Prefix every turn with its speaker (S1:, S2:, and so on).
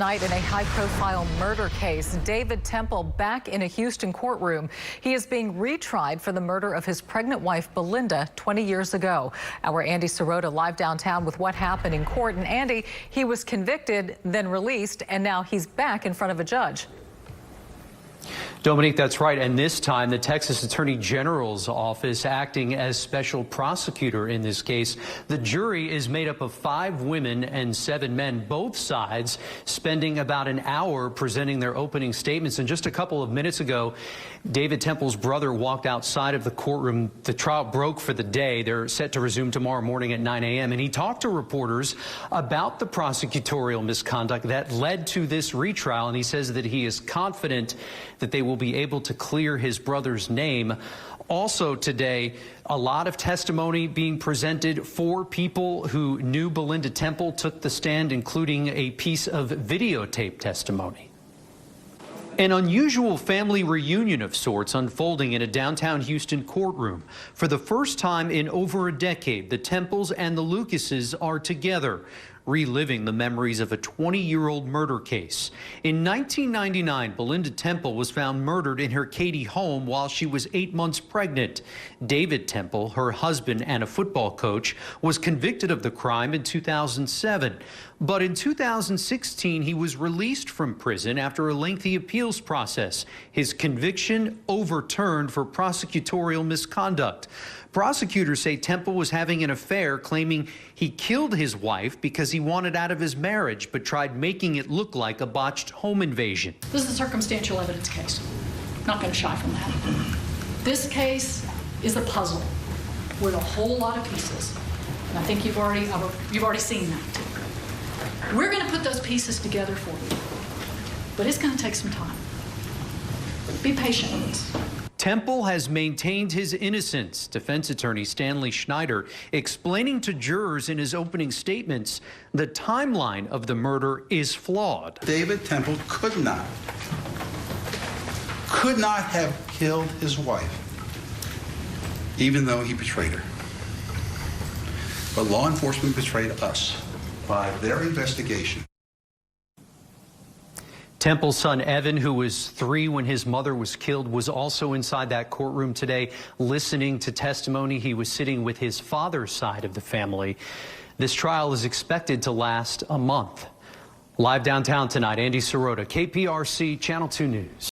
S1: Tonight in a high-profile murder case, David Temple back in a Houston courtroom. He is being retried for the murder of his pregnant wife, Belinda, 20 years ago. Our Andy Sirota live downtown with what happened in court. And Andy, he was convicted, then released, and now he's back in front of a judge.
S2: Dominique, that's right. And this time, the Texas Attorney General's office acting as special prosecutor in this case. The jury is made up of 5 women and 7 men, both sides spending about an hour presenting their opening statements. And just a couple of minutes ago, David Temple's brother walked outside of the courtroom. The trial broke for the day. They're set to resume tomorrow morning at 9 a.m. And he talked to reporters about the prosecutorial misconduct that led to this retrial. And he says that he is confident that they will be able to clear his brother's name. Also today, a lot of testimony being presented. 4 people who knew Belinda Temple took the stand, including a piece of videotape testimony. An unusual family reunion of sorts unfolding in a downtown Houston courtroom. For the first time in over a decade, the Temples and the Lucases are together, reliving the memories of a 20-year-old murder case. In 1999, Belinda Temple was found murdered in her Katy home while she was 8 months pregnant. David Temple, her husband and a football coach, was convicted of the crime in 2007. But in 2016, he was released from prison after a lengthy appeals process. His conviction overturned for prosecutorial misconduct. Prosecutors say Temple was having an affair, claiming he killed his wife because he wanted out of his marriage, but tried making it look like a botched home invasion.
S3: This is a circumstantial evidence case. Not going to shy from that. This case is a puzzle with a whole lot of pieces. And I think you've already seen that. We're going to put those pieces together for you. But it's going to take some time. Be patient with us.
S2: Temple has maintained his innocence. Defense attorney Stanley Schneider explaining to jurors in his opening statements the timeline of the murder is flawed.
S4: David Temple could not have killed his wife, even though he betrayed her. But law enforcement betrayed us by their investigation.
S2: Temple's son, Evan, who was 3 when his mother was killed, was also inside that courtroom today listening to testimony. He was sitting with his father's side of the family. This trial is expected to last a month. Live downtown tonight, Andy Sirota, KPRC Channel 2 News.